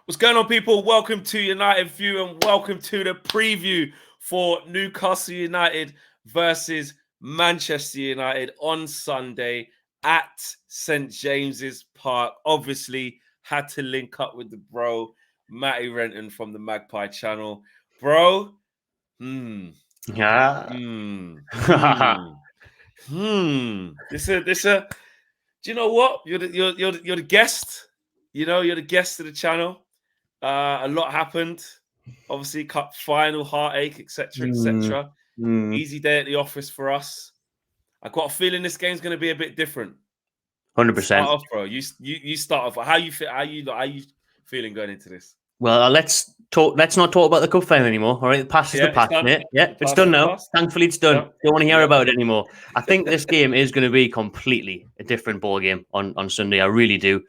What's going on, people? Welcome to United View and welcome to the preview for Newcastle United versus Manchester United on Sunday at St. James's Park. Obviously, had to link up with the bro, Matty Renton from the Magpie channel. Bro, Yeah. This do you know what? You're the guest. You know, you're the guest of the channel. A lot happened. Obviously, cup final, heartache, etc., etc. Easy day at the office for us. I got a feeling this game's going to be a bit different. 100%. Start off, bro. You start off. How you feel? How you feeling going into this? Well, let's not talk about the cup final anymore. All right, the past is the past, mate. Yeah, it's done now. Thankfully, it's done. Don't want to hear about it anymore. I think this game is going to be completely a different ball game on Sunday. I really do.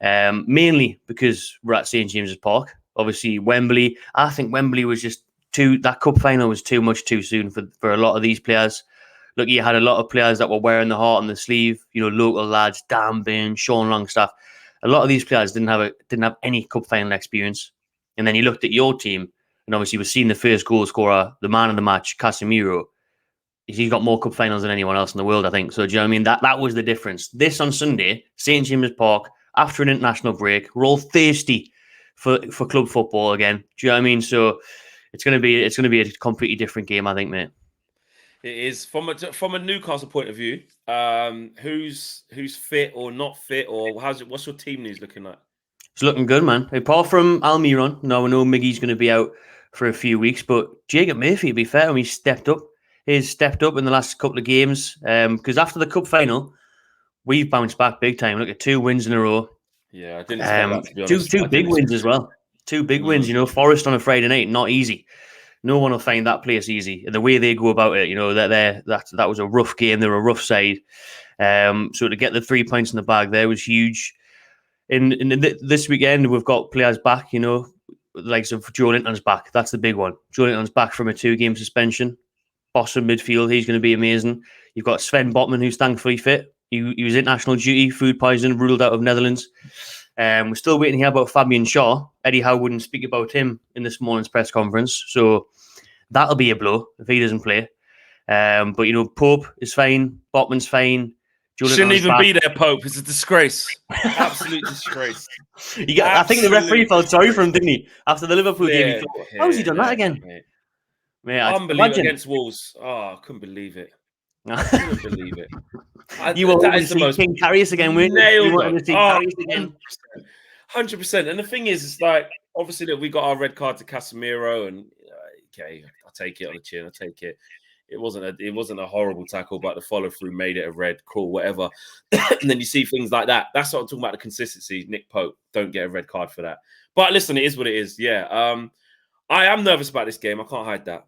Mainly because we're at St. James's Park. Obviously, Wembley. I think Wembley was just that cup final was too much too soon for a lot of these players. Look, you had a lot of players that were wearing the heart on the sleeve. You know, local lads, Dan Burn, Sean Longstaff. A lot of these players didn't have any cup final experience. And then you looked at your team, and obviously we've seen the first goal scorer, the man of the match, Casemiro. He's got more cup finals than anyone else in the world, I think. So do you know what I mean? That was the difference. This on Sunday, St. James's Park, after an international break, we're all thirsty for club football again. Do you know what I mean? So it's gonna be a completely different game, I think, mate. It is from a Newcastle point of view. Who's fit or not fit, or what's your team news looking like? It's looking good, man. Apart from Almiron, now I know Miggy's going to be out for a few weeks, but Jacob Murphy, to be fair, he's stepped up. He's stepped up in the last couple of games because after the cup final, we've bounced back big time. Look at 2 wins in a row. Yeah, I didn't expect that, to be honest. Two big wins as well. 2 big wins. You know, Forest on a Friday night, not easy. No one will find that place easy. And the way they go about it, you know, that was a rough game. They're a rough side. So to get the 3 points in the bag there was huge. In this weekend, we've got players back, you know, like Joe Linton's back. That's the big one. Joe Linton's back from a 2-game suspension. Boss in midfield, he's going to be amazing. You've got Sven Botman, who's thankfully fit. He was international duty, food poisoning, ruled out of Netherlands. We're still waiting here about Fabian Shaw. Eddie Howe wouldn't speak about him in this morning's press conference. So that'll be a blow if he doesn't play. But, you know, Pope is fine. Botman's fine. Shouldn't even be there, Pope. It's a disgrace. Absolute disgrace. I think the referee felt sorry for him, didn't he? After the Liverpool game, he thought, how has he done that again? Mate, unbelievable against Wolves. Oh, I couldn't believe it. I couldn't believe it. You were hoping to see King Karius again, weren't you? You wanted to see Karius again. 100%. And the thing is, it's like, obviously, that we got our red card to Casemiro, and okay, I'll take it on the chin. I'll take it. It wasn't a horrible tackle, but the follow through made it a red, cool, whatever. And then you see things like that. That's what I'm talking about, the consistency. Nick Pope, don't get a red card for that. But listen, it is what it is. Yeah. I am nervous about this game. I can't hide that.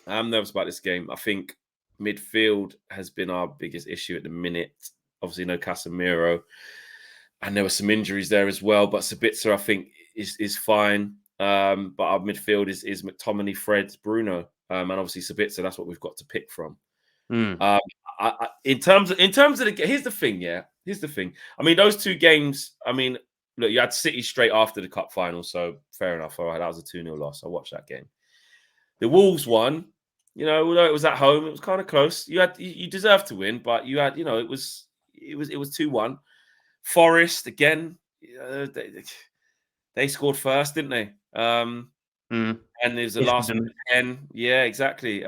I am nervous about this game. I think midfield has been our biggest issue at the minute. Obviously, no Casemiro. And there were some injuries there as well. But Sabitzer, I think, is fine. But our midfield is McTominay, Fred, Bruno. And obviously Sabitzer, that's what we've got to pick from. In terms of the here's the thing, yeah. Here's the thing. I mean, those 2 games, I mean, look, you had City straight after the cup final, so fair enough. All right, that was a 2-0 loss. I watched that game. The Wolves won, you know, although it was at home, it was kind of close. You deserved to win, but you had, you know, it was 2-1. Forest again, they scored first, didn't they? And there's the last 10. Yeah, exactly.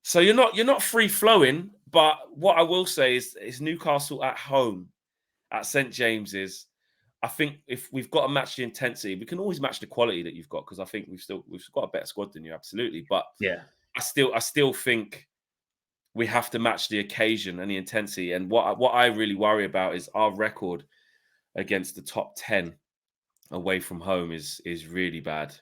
So you're not free flowing, but what I will say is Newcastle at home at St. James's. I think if we've got to match the intensity, we can always match the quality that you've got, because I think we've got a better squad than you, absolutely. But yeah, I still think we have to match the occasion and the intensity. And what I really worry about is our record against the top 10 away from home is really bad.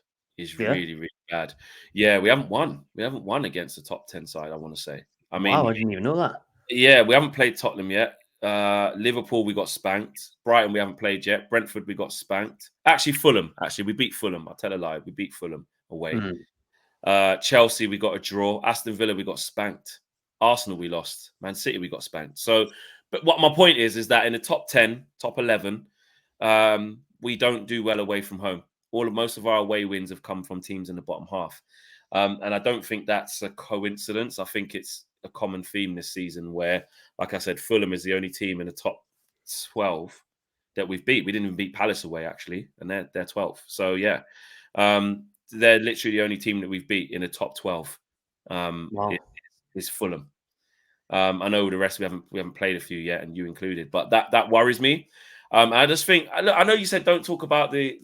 Really, really bad. Yeah, we haven't won. We haven't won against the top 10 side, I want to say. I mean, wow, I didn't even know that. Yeah, we haven't played Tottenham yet. Liverpool, we got spanked. Brighton, we haven't played yet. Brentford, we got spanked. Actually, Fulham. We beat Fulham. I'll tell a lie. We beat Fulham away. Chelsea, we got a draw. Aston Villa, we got spanked. Arsenal, we lost. Man City, we got spanked. So, but what my point is that in the top 10, top 11, we don't do well away from home. Most of our away wins have come from teams in the bottom half. And I don't think that's a coincidence. I think it's a common theme this season where, like I said, Fulham is the only team in the top 12 that we've beat. We didn't even beat Palace away, actually, and they're 12th. So, yeah, they're literally the only team that we've beat in the top 12 is Fulham. I know the rest we haven't played a few yet, and you included, but that worries me. I just think I know you said don't talk about the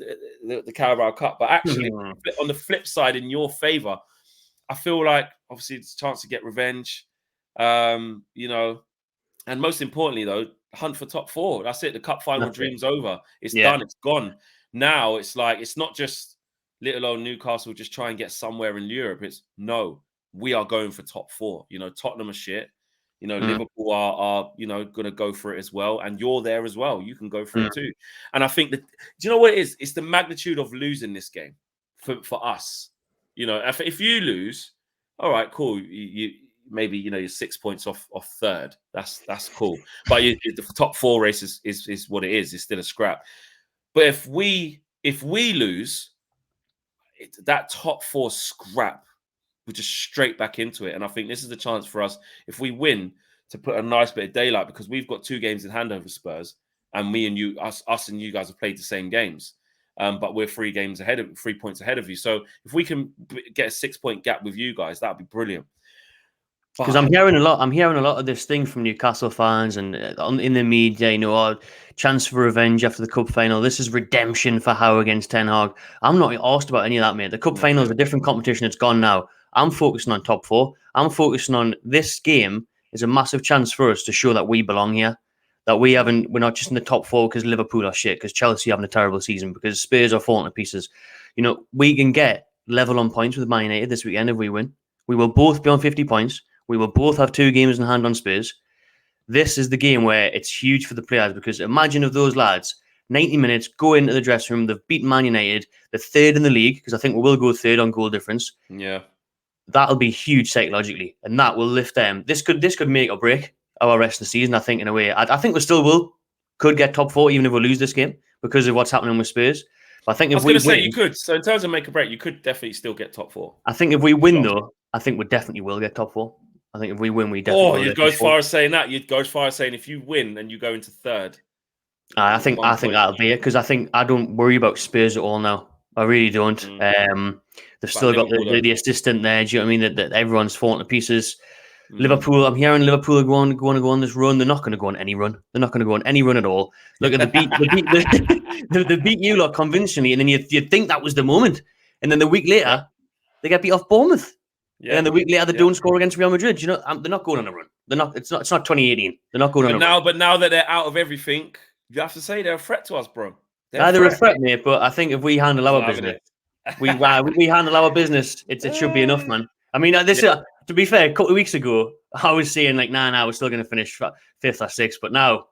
Carabao Cup, but actually on the flip side, in your favour, I feel like obviously it's a chance to get revenge, and most importantly though, hunt for top 4. That's it. The cup final dream's over. It's done. It's gone. Now it's like it's not just little old Newcastle just try and get somewhere in Europe. It's no, we are going for top 4. Tottenham are shit. Liverpool are going to go for it as well. And you're there as well. You can go for it too. And I think that, do you know what it is? It's the magnitude of losing this game for us. If you lose, all right, cool. You maybe, you're 6 points off third. That's cool. But the top 4 race is what it is. It's still a scrap. But if we lose, that top 4 scrap, we're just straight back into it. And I think this is the chance for us, if we win, to put a nice bit of daylight, because we've got 2 games in hand over Spurs, and us and you guys have played the same games. But we're 3 points ahead of you. So if we can get a 6-point gap with you guys, that'd be brilliant. Because I'm hearing a lot of this thing from Newcastle fans and in the media, chance for revenge after the cup final. This is redemption for Howe against Ten Hag. I'm not asked about any of that, mate. The cup final is a different competition. It's gone now. I'm focusing on top 4. I'm focusing on this game is a massive chance for us to show that we belong here. That we're not just in the top 4 because Liverpool are shit, because Chelsea having a terrible season, because Spurs are falling to pieces. We can get level on points with Man United this weekend if we win. We will both be on 50 points. We will both have 2 games in hand on Spurs. This is the game where it's huge for the players, because imagine if those lads, 90 minutes, go into the dressing room, they've beaten Man United, they're 3rd in the league, because I think we will go 3rd on goal difference. Yeah. That'll be huge psychologically, and that will lift them. This could make or break our rest of the season, I think, in a way. I think we still could get top 4 even if we lose this game because of what's happening with Spurs. But I think if we win, you could. So in terms of make or break, you could definitely still get top 4. I think if we win, though, I think we definitely will get top 4. I think if we win, we definitely will. You'd go as far as saying that. You'd go as far as saying if you win and you go into 3rd. I think that'll be it, because I think I don't worry about Spurs at all now. I really don't. They've still got the assistant there. Do you know what I mean? That everyone's falling to pieces. Liverpool, I'm hearing Liverpool are going to go on this run. They're not going to go on any run. They're not going to go on any run at all. Look at the beat you lot convincingly, and then you'd think that was the moment, and then the week later they get beat off Bournemouth. Yeah. And the week later they don't score against Real Madrid. They're not going on a run. They're not. It's not 2018. They're not going on a run. But now that they're out of everything, you have to say they're a threat to us, bro. They're a threat, mate. But I think if we handle our business, we handle our business, it should be enough, man. I mean, to be fair, a couple of weeks ago, I was saying like, nah, we're still going to finish 5th or 6th. But now,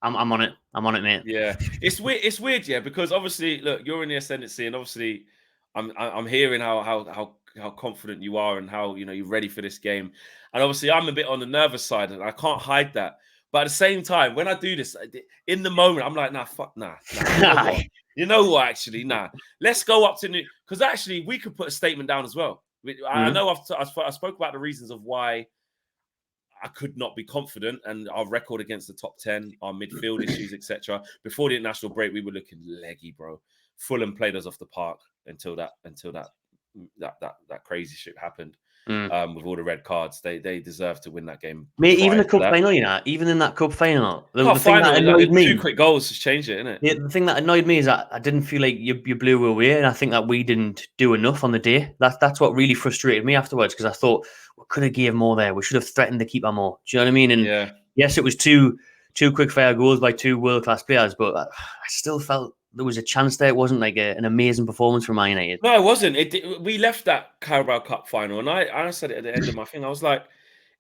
I'm on it. I'm on it, mate. Yeah, it's weird. It's weird, yeah, because obviously, look, you're in the ascendancy, and obviously, I'm hearing how confident you are and how you're ready for this game, and obviously, I'm a bit on the nervous side, and I can't hide that. But at the same time, when I do this, in the moment, I'm like, nah. You know what? Actually, nah. Let's go up to New, because actually, we could put a statement down as well. I know I spoke about the reasons of why I could not be confident, and our record against the top 10, our midfield issues, etc. Before the international break, we were looking leggy, bro. Fulham played us off the park until that crazy shit happened. With all the red cards, they deserve to win that game. Mate, even the cup final, even in that cup final, the thing that annoyed me, 2 quick goals just changed it, innit? Yeah, the thing that annoyed me is that I didn't feel like you blew away, and I think that we didn't do enough on the day. That's what really frustrated me afterwards, because I thought we could have gave more there. We should have threatened to keep our more. Do you know what I mean? And yes, it was two quick fire goals by 2 world-class players, but I still felt there was a chance there. It wasn't like an amazing performance from Man United. No, it wasn't. We left that Carabao Cup final, and I said it at the end of my thing. I was like,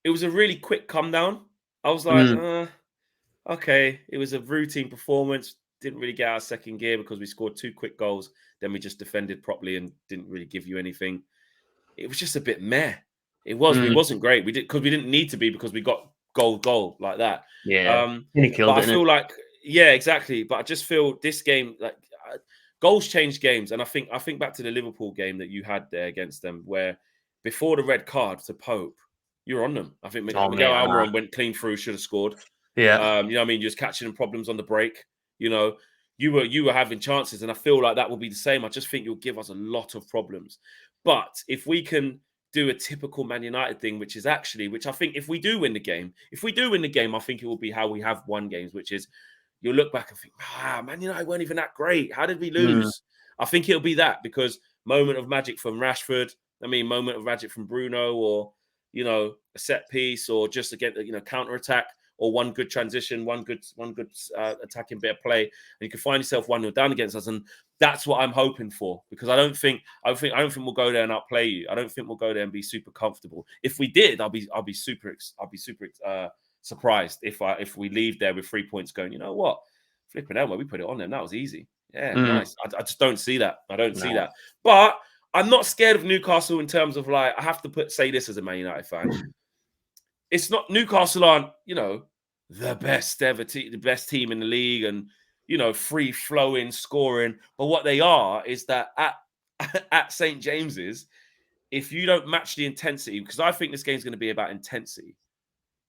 it was a really quick come down. I was like, okay, it was a routine performance. Didn't really get out of second gear because we scored 2 quick goals. Then we just defended properly and didn't really give you anything. It was just a bit meh. It was. We wasn't great. We didn't need to be, because we got goal like that. Yeah. But I feel like. Yeah, exactly. But I just feel this game, like goals change games. And I think back to the Liverpool game that you had there against them, where before the red card to Pope, you're on them. I think Miguel Almiron went clean through, should have scored. Yeah. You know what I mean? Just catching problems on the break. You know, you were having chances, and I feel like that will be the same. I just think you'll give us a lot of problems. But if we can do a typical Man United thing, which I think if we do win the game, I think it will be how we have won games, which is you'll look back and think, Man United weren't even that great. How did we lose? I think it'll be that, because moment of magic from Rashford, moment of magic from Bruno, or, you know, a set piece, or just again, you know, counter attack, or one good transition, one good attacking bit of play, and you can find yourself 1-0 down against us. And that's what I'm hoping for, because I don't think we'll go there and outplay you. I don't think we'll go there and be super comfortable. If we did, I'll be super surprised if we leave there with 3 points going, you know what, flipping out, we put it on them. That was easy. Yeah, nice. I just don't see that. I don't see that. But I'm not scared of Newcastle in terms of, like, I have to say this as a Man United fan. It's not, Newcastle aren't, you know, the best ever the best team in the league, and, you know, free flowing scoring. But what they are is that at St. James's, if you don't match the intensity, because I think this game's going to be about intensity.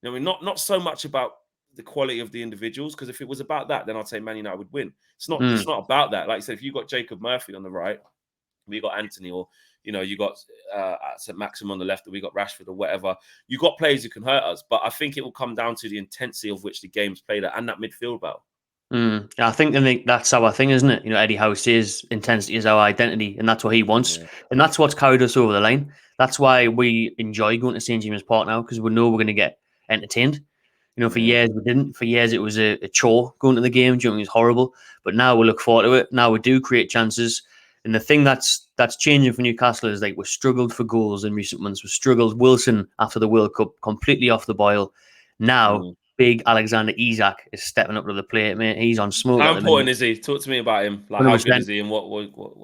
You know, I mean, not so much about the quality of the individuals, because if it was about that, then I'd say Man United would win. It's not. It's not about that. Like I said, if you got Jacob Murphy on the right, we got Anthony, or, you know, you got St. Maxim on the left, or we got Rashford, or whatever. You got players who can hurt us, but I think it will come down to the intensity of which the game's played at, and that midfield battle. I think that's our thing, isn't it? You know, Eddie Howe says intensity is our identity, and that's what he wants, and that's what's carried us over the line. That's why we enjoy going to St. James's Park now, because we know we're going to get entertained. You know, for years we didn't. For years it was a chore going to the game. It was horrible. But now we look forward to it. Now we do create chances. And the thing that's changing for Newcastle is, like, we've struggled for goals in recent months. We've struggled. Wilson, after the World Cup, completely off the boil. Now, big Alexander Isak is stepping up to the plate, mate. He's on smoke. How important is he? Talk to me about him. Like, 100%. How good is he, and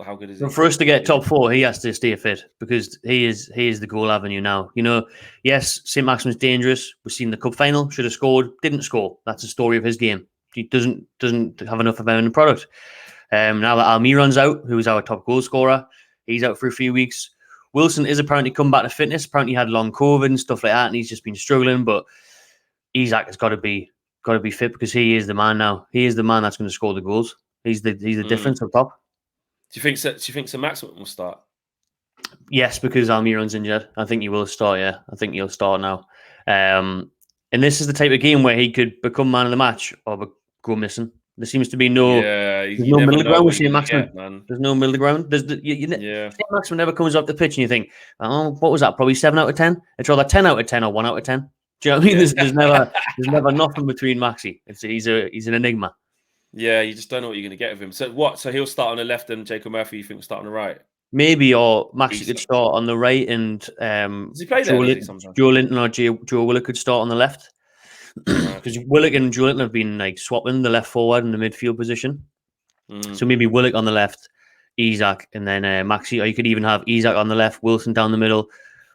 how good is he? For us to get top 4, he has to stay fit, because he is the goal avenue now. You know, yes, St. Maximin's dangerous. We've seen the cup final, should have scored, didn't score. That's the story of his game. He doesn't have enough of an product. Now that Almiron's out, who was our top goal scorer, he's out for a few weeks. Wilson is apparently come back to fitness. Apparently he had long COVID and stuff like that, and he's just been struggling. But Isak has got to be fit, because he is the man now. He is the man that's going to score the goals. He's the difference up top. Do you think Sir Maxwell will start? Yes, because Almiron's injured. I think he will start. Yeah, I think he'll start now. And this is the type of game where he could become man of the match or go missing. There seems to be no middle ground with St. Maximin. There's no middle ground. St. Maximin never comes off the pitch and you think, oh, what was that? Probably 7 out of 10. It's either 10 out of 10 or 1 out of 10. Do you know what I mean? There's never nothing between Maxi. He's an enigma. Yeah, you just don't know what you're going to get with him. So what? So he'll start on the left, and Jacob Murphy, you think, will start on the right? Maybe, or Maxi could start on the right, and does he play there sometimes? Joe Linton or Joe Willock could start on the left. Because Willock and Joe Linton have been, like, swapping the left forward in the midfield position. So maybe Willock on the left, Isak, and then Maxi. Or you could even have Isak on the left, Wilson down the middle,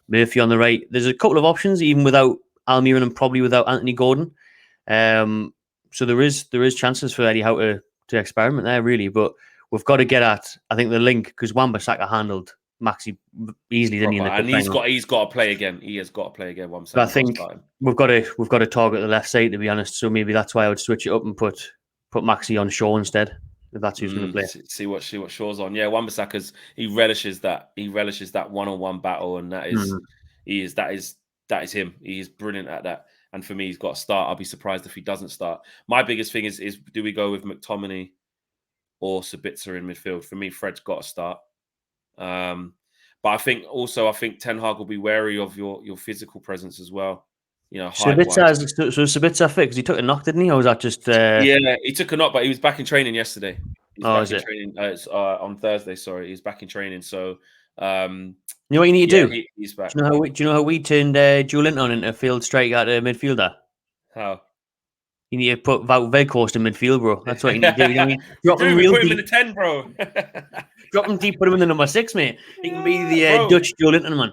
Murphy on the right. There's a couple of options, even without Almiron and probably without Anthony Gordon. So there is chances for Eddie Howe to experiment there, really. But we've got to get at, I think, the link, because Wan-Bissaka handled Maxi easily, didn't he? And he's got to play again. He has got to play again. But I think we've got to target the left side, to be honest. So maybe that's why I would switch it up and put Maxi on Shaw instead, if that's who's going to play. See what Shaw's on. Yeah, Wan-Bissaka's, he relishes that one-on-one battle, and that is him. He is brilliant at that. And for me, he's got to start. I'll be surprised if he doesn't start. My biggest thing is do we go with McTominay or Sabitzer in midfield? For me, Fred's got to start. But I think Ten Hag will be wary of your physical presence as well. You know, Sabitzer fit because he took a knock, didn't he? Or was that just? Yeah, he took a knock, but he was back in training yesterday. Is it? On Thursday? Sorry, he's back in training. So, you know what you need to do? He's back. Do you know how we turned Joe Linton into a field striker at a midfielder? How? You need to put Wout Weghorst in midfield, bro. That's what you need to do. You know what I mean? Drop him real deep. Put him in the 10, bro. Drop him deep, put him in the number 6, mate. He can be the Dutch Joe Linton, man.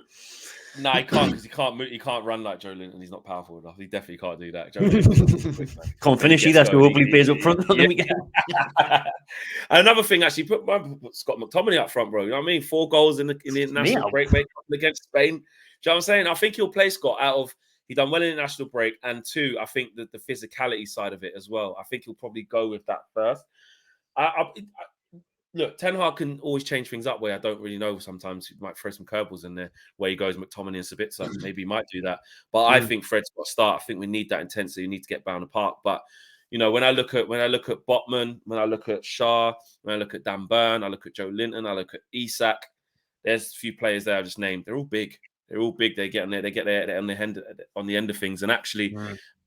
No, he can't because he can't run like Joe Linton. He's not powerful enough. He definitely can't do that. Joe Linton quick, man. Can't finish either, so hopefully plays up front on the weekend. And another thing, actually, put Scott McTominay up front, bro. You know what I mean? 4 goals in the international break against Spain. Do you know what I'm saying? I think he'll play Scott out of. He done well in the national break, and 2, I think that the physicality side of it as well. I think he'll probably go with that first. Look, Ten Hag can always change things up where I don't really know. Sometimes he might throw some curveballs in there where he goes McTominay and Sabitzer. Maybe he might do that. But I think Fred's got to start. I think we need that intensity. We need to get Bound apart. But you know, when I look at Botman, when I look at Shah, when I look at Dan Burn, I look at Joe Linton, I look at Isak. There's a few players there I just named. They're all big. They're all big. They get there on the end of things. And actually,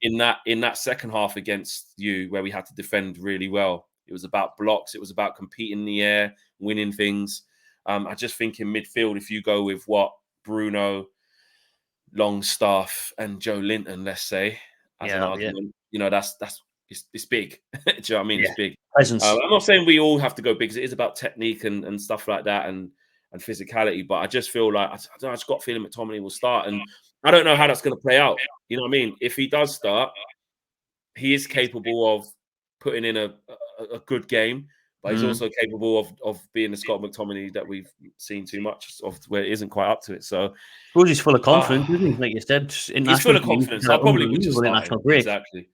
in that second half against you, where we had to defend really well. It was about blocks. It was about competing in the air, winning things. I just think in midfield, if you go with Bruno, Longstaff, and Joe Linton, let's say, as an argument, you know, it's big. Do you know what I mean? It's big. I'm not saying we all have to go big, because it is about technique and stuff like that and physicality. But I just feel like I just got a feeling McTominay will start, and I don't know how that's going to play out. You know what I mean? If he does start, he is capable of putting in a good game, but he's also capable of being the Scott McTominay that we've seen too much of, where it isn't quite up to it. So, well, he's full of confidence, isn't he? Like you said, he's full of confidence. I probably would just start him.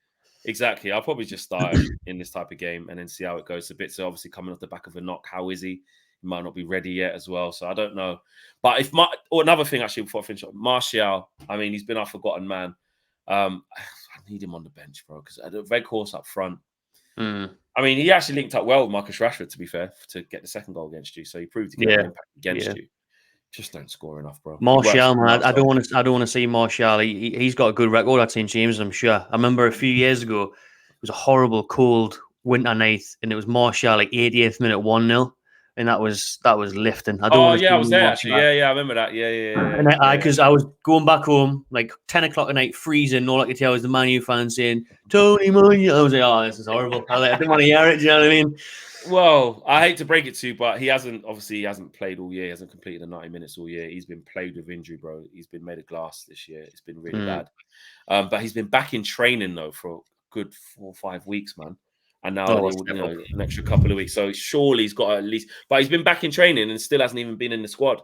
Exactly. I'll probably just start him in this type of game and then see how it goes. Sabitzer obviously coming off the back of a knock. How is he? He might not be ready yet as well. So I don't know. But another thing actually before I finish up, Martial. I mean, he's been our forgotten man. I need him on the bench, bro, because the red horse up front. I mean, he actually linked up well with Marcus Rashford, to be fair, to get the second goal against you. So he proved to get an impact against you. Just don't score enough, bro. Martial, man, I don't want to see Martial. He's got a good record at St James, I'm sure. I remember a few years ago, it was a horrible, cold winter night, and it was Martial like 80th minute 1-0. And that was lifting. I was there actually. Yeah, I remember that. Yeah. Because I was going back home like 10 o'clock at night, freezing. All I could tell was the Man U fans saying, "Tony Martial." I was like, "Oh, this is horrible." I didn't want to hear it. Do you know what I mean? Well, I hate to break it to you, but he hasn't played all year. He hasn't completed the 90 minutes all year. He's been plagued with injury, bro. He's been made of glass this year. It's been really bad. But he's been back in training though for a good 4 or 5 weeks, man. And now an extra couple of weeks. So surely he's got at least, but he's been back in training and still hasn't even been in the squad.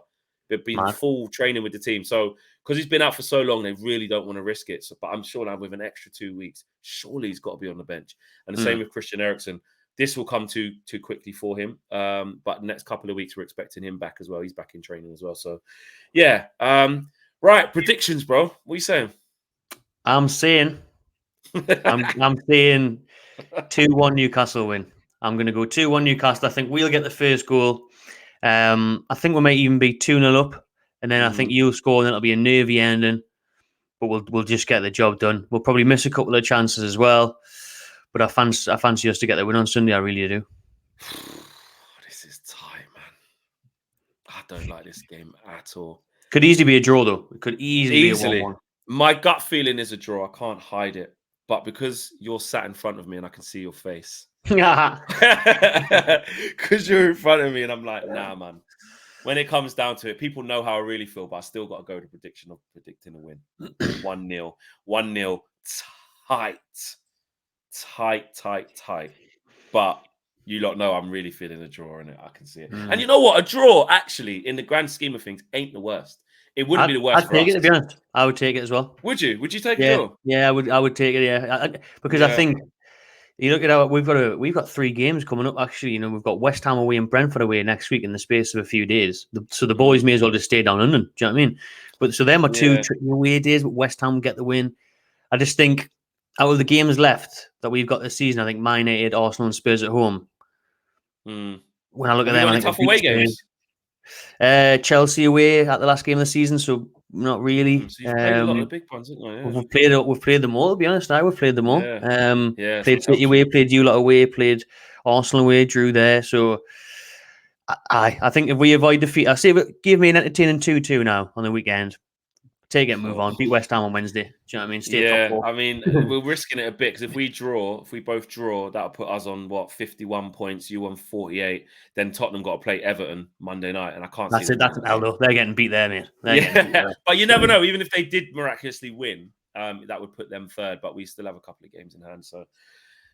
They've been full training with the team. So because he's been out for so long, they really don't want to risk it. So, but I'm sure now with an extra 2 weeks, surely he's got to be on the bench. And the same with Christian Eriksen. This will come too quickly for him. But the next couple of weeks, we're expecting him back as well. He's back in training as well. So yeah. Right. Predictions, bro. What are you saying? I'm saying 2-1 Newcastle win. I'm going to go 2-1 Newcastle. I think we'll get the first goal. I think we might even be 2-0 up, and then I think you'll score, and it'll be a nervy ending. But we'll just get the job done. We'll probably miss a couple of chances as well. But I fancy us to get the win on Sunday. I really do. This is tight, man. I don't like this game at all. Could easily be a draw, though. It could easily be a 1-1. My gut feeling is a draw. I can't hide it. But because you're sat in front of me and I can see your face. Because you're in front of me and I'm like, nah, man. When it comes down to it, people know how I really feel, but I still got to go to prediction of predicting a win. 1-0. 1-0. Tight. But you lot know I'm really feeling a draw in it. I can see it. And you know what? A draw, actually, in the grand scheme of things, ain't the worst. It wouldn't be the worst. I'd take it, to be honest. I would take it as well. Would you? Would you take it? Yeah, I would take it. Yeah, because I think you look at how we've got 3 games coming up. Actually, you know, we've got West Ham away and Brentford away next week in the space of a few days. So the boys may as well just stay down London. Do you know what I mean? But so them are 2 away days. But West Ham get the win. I just think out of the games left that we've got this season, I think Man United, Arsenal, and Spurs at home. When I look at them, I think tough away games. Chelsea away at the last game of the season, so not really. So you've played a lot of the big ones, haven't you? Yeah. We've played them all, to be honest. We've played them all. Played City away, played you lot away, played Arsenal away, drew there. So I think if we avoid defeat, I say give me an entertaining 2-2 now on the weekend. take it and move on. Beat West Ham on Wednesday. Do you know what I mean? Stay top 4. I mean, we're risking it a bit because if we both draw, that'll put us on 51 points. You on 48. Then Tottenham got to play Everton Monday night, and I can't. That's it. That's an L though. They're getting beat there, mate. But you never know. Even if they did miraculously win, that would put them third. But we still have a couple of games in hand, so.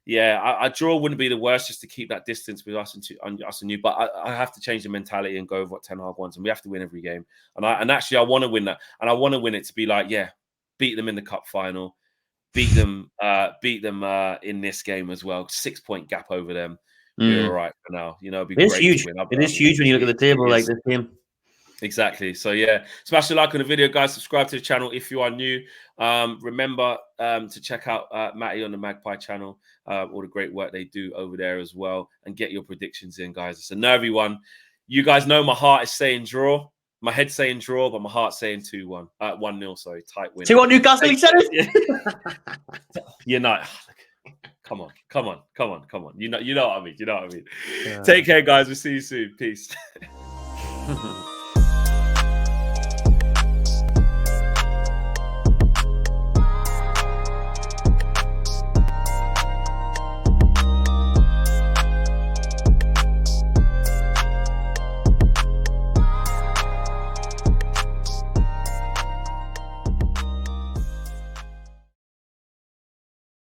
Yeah, a draw wouldn't be the worst just to keep that distance with us and you. But I have to change the mentality and go with what Ten Hag wants, and we have to win every game. And actually, I want to win that, and I want to win it to be like, beat them in the cup final, beat them in this game as well. 6-point gap over them. We're all right for now. You know, it'd be great huge. To win. It is huge when you look at the table like this game. Exactly. So smash the like on the video, guys. Subscribe to the channel if you are new. Remember to check out Matty on the Magpie channel. All the great work they do over there as well, and get your predictions in, guys. It's a nervy one. You guys know my heart is saying draw, my head's saying draw, but my heart's saying 2-1, 1-0. Sorry, tight win. 2-1 Newcastle. He said it. You're not. Come on. You know what I mean. Yeah. Take care, guys. We'll see you soon. Peace.